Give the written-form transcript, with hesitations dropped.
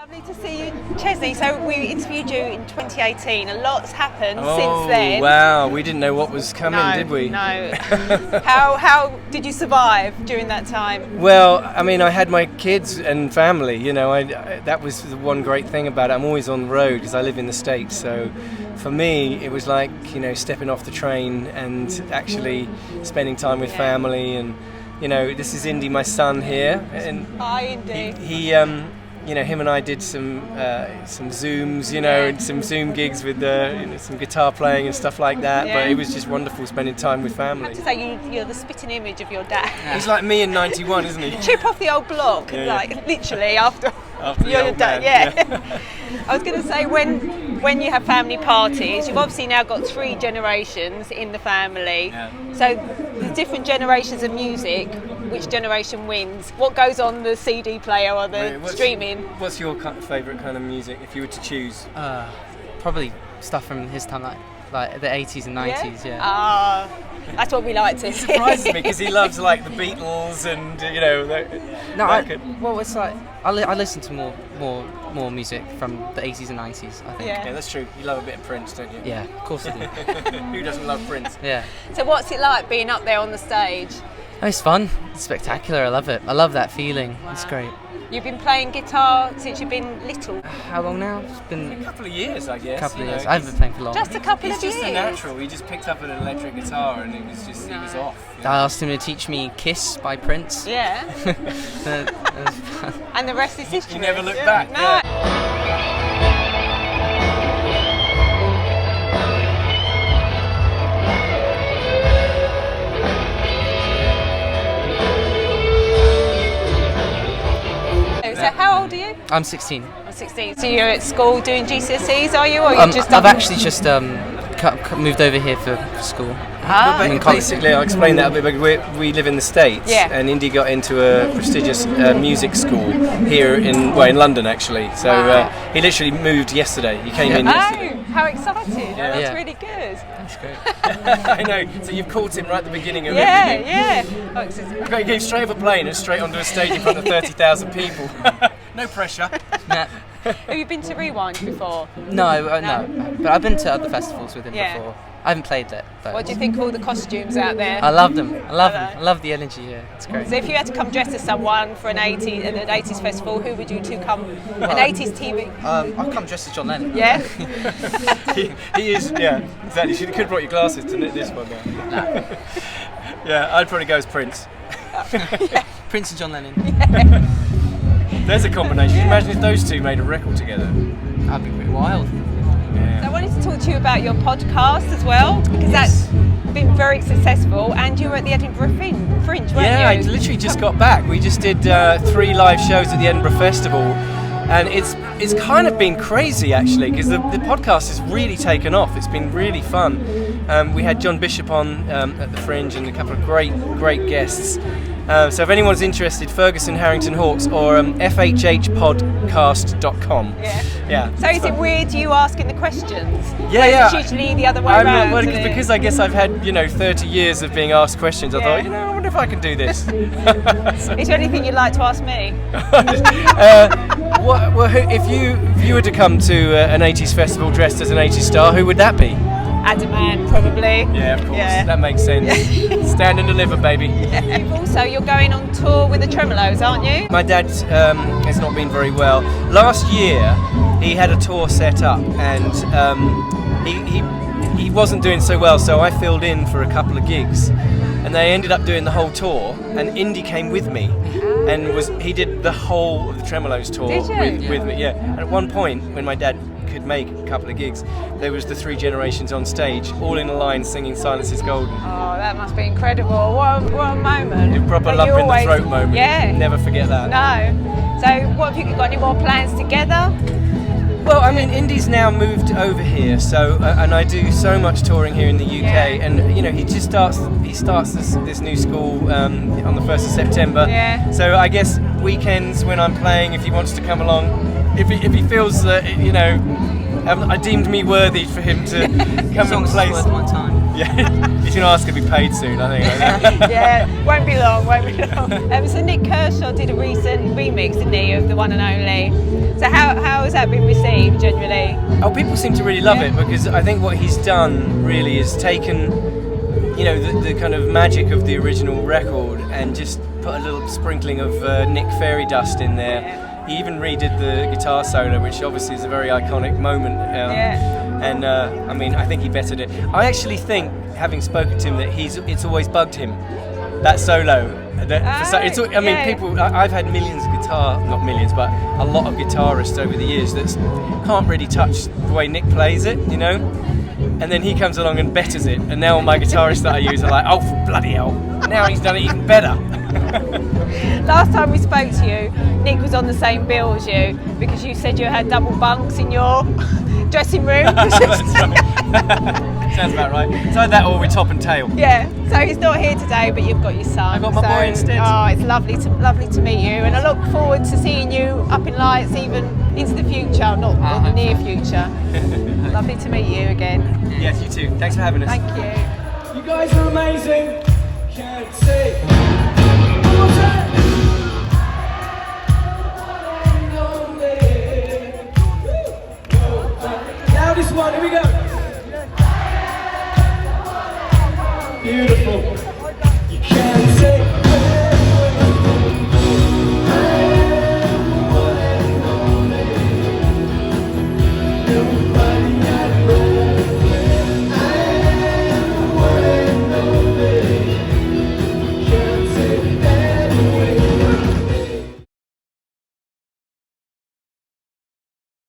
Lovely to see you, Chesney. So we interviewed you in 2018. A lot's happened since then. Oh, wow. We didn't know what was coming, did we? No. How did you survive during that time? Well, I mean, I had my kids and family, you know. That was the one great thing about it. I'm always on the road because I live in the States. So for me, it was like, you know, stepping off the train and actually spending time with family. And, you know, this is Indy, my son here. And hi, Indy. He you know, him and I did some Zooms, you know, and some Zoom gigs with you know, some guitar playing and stuff like that. Yeah. But it was just wonderful spending time with family. I have to say, you're the spitting image of your dad. Yeah. He's like me in '91, isn't he? Chip off the old block, like literally after your dad. Yeah. I was going to say, when you have family parties, you've obviously now got 3 generations in the family. Yeah. So the different generations of music, which generation wins? What goes on the CD player or the streaming? What's your favourite kind of music if you were to choose? Probably stuff from his time, like the 80s and 90s. Yeah. That's what we like to see. It surprises me because he loves like the Beatles and you know. Well, it's like I listen to more music from the 80s and 90s. I think. Yeah, that's true. You love a bit of Prince, don't you? Yeah, of course I do. Who doesn't love Prince? Yeah. So what's it like being up there on the stage? Oh, it's fun. It's spectacular. I love it. I love that feeling. Wow. It's great. You've been playing guitar since you've been little? How long now? It's been a couple of years, I guess. A couple of years. I haven't been playing for long. Just a couple of years? He's just a natural. He just picked up an electric guitar and it was off. You know? I asked him to teach me Kiss by Prince. Yeah. And the rest is history. You never look back. No. Yeah. So how old are you? I'm 16. I'm 16. So you're at school doing GCSEs, are you? Or I've actually just moved over here for school. Basically, I'll explain that a bit. We live in the States, and Indy got into a prestigious music school here in London, actually. So he literally moved yesterday. He came in yesterday. Oh, how exciting! Yeah. That's really good. That's great. I know. So you've caught him right at the beginning of everything. Yeah. He came straight off a plane and straight onto a stage in front of 30,000 people. No pressure. Nah. Have you been to Rewind before? No. But I've been to other festivals with him before. I haven't played it. But what do you think of all the costumes out there? I love them. I love the energy here. It's great. So if you had to come dressed as someone for an 80s festival, who would you come? An 80s TV? I'll come dressed as John Lennon. Yeah. he is. Yeah, exactly. You could have brought your glasses to this one. No. Yeah, I'd probably go as Prince. Prince and John Lennon. Yeah. There's a combination. Can you imagine if those two made a record together? That'd be pretty wild. Yeah. So I wanted to talk to you about your podcast as well, because that's been very successful, and you were at the Edinburgh Fringe, weren't you? Yeah, I literally just got back. We just did 3 live shows at the Edinburgh Festival, and it's kind of been crazy actually, because the podcast has really taken off. It's been really fun. We had John Bishop on at the Fringe and a couple of great guests. So if anyone's interested, Ferguson Harrington Hawkes or fhhpodcast.com. Yeah. So is it weird you asking the questions? Yeah. It's usually the other way around. Well, because I guess I've had 30 years of being asked questions. I thought, I wonder if I can do this. Is there anything you'd like to ask me? If you were to come to an 80s festival dressed as an 80s star, who would that be? Adamant, probably. Yeah, of course. Yeah. That makes sense. Stand and deliver, baby. Yeah. Also, you're going on tour with the Tremeloes, aren't you? My dad has not been very well. Last year, he had a tour set up, and he wasn't doing so well, so I filled in for a couple of gigs, and they ended up doing the whole tour. And Indy came with me, and he did the whole of the Tremeloes tour with me. Yeah. And at one point, when my dad could make a couple of gigs, there was the 3 generations on stage, all in a line singing Silence is Golden. Oh, that must be incredible. What a moment. A proper lump in the throat moment. Yeah. Never forget that. No. So what have you got, any more plans together? Well, I mean, Indy's now moved over here, so and I do so much touring here in the UK, and he just starts this new school on the 1st of September. Yeah. So I guess weekends when I'm playing, if he wants to come along, if he feels that I deemed me worthy for him to come and play. It's worth my time. Yeah, he's going to ask to be paid soon, I think. Yeah, won't be long. So Nik Kershaw did a recent remix, didn't he, of The One and Only. So how has that been received generally? Oh, people seem to really love it, because I think what he's done really is taken, you know, the kind of magic of the original record and just put a little sprinkling of Nick fairy dust in there. Yeah. He even redid the guitar solo, which obviously is a very iconic moment. And I mean, I think he bettered it. I actually think, having spoken to him, that it's always bugged him, that solo. People. I've had millions of not millions, but a lot of guitarists over the years that can't really touch the way Nick plays it, you know. And then he comes along and betters it, and now all my guitarists that I use are like, oh, for bloody hell! Now he's done it even better. Last time we spoke to you, Nick was on the same bill as you because you said you had double bunks in your dressing room. Sounds about right. It's like that, or with Top and Tail. Yeah. So he's not here today, but you've got your son. I got my boy instead. Oh, it's lovely to meet you, and I look forward to seeing you up in lights even into the future, not the near future. Lovely to meet you again. Yes, you too. Thanks for having us. Thank you. You guys are amazing. Can't say. Now this one, here we go. Beautiful.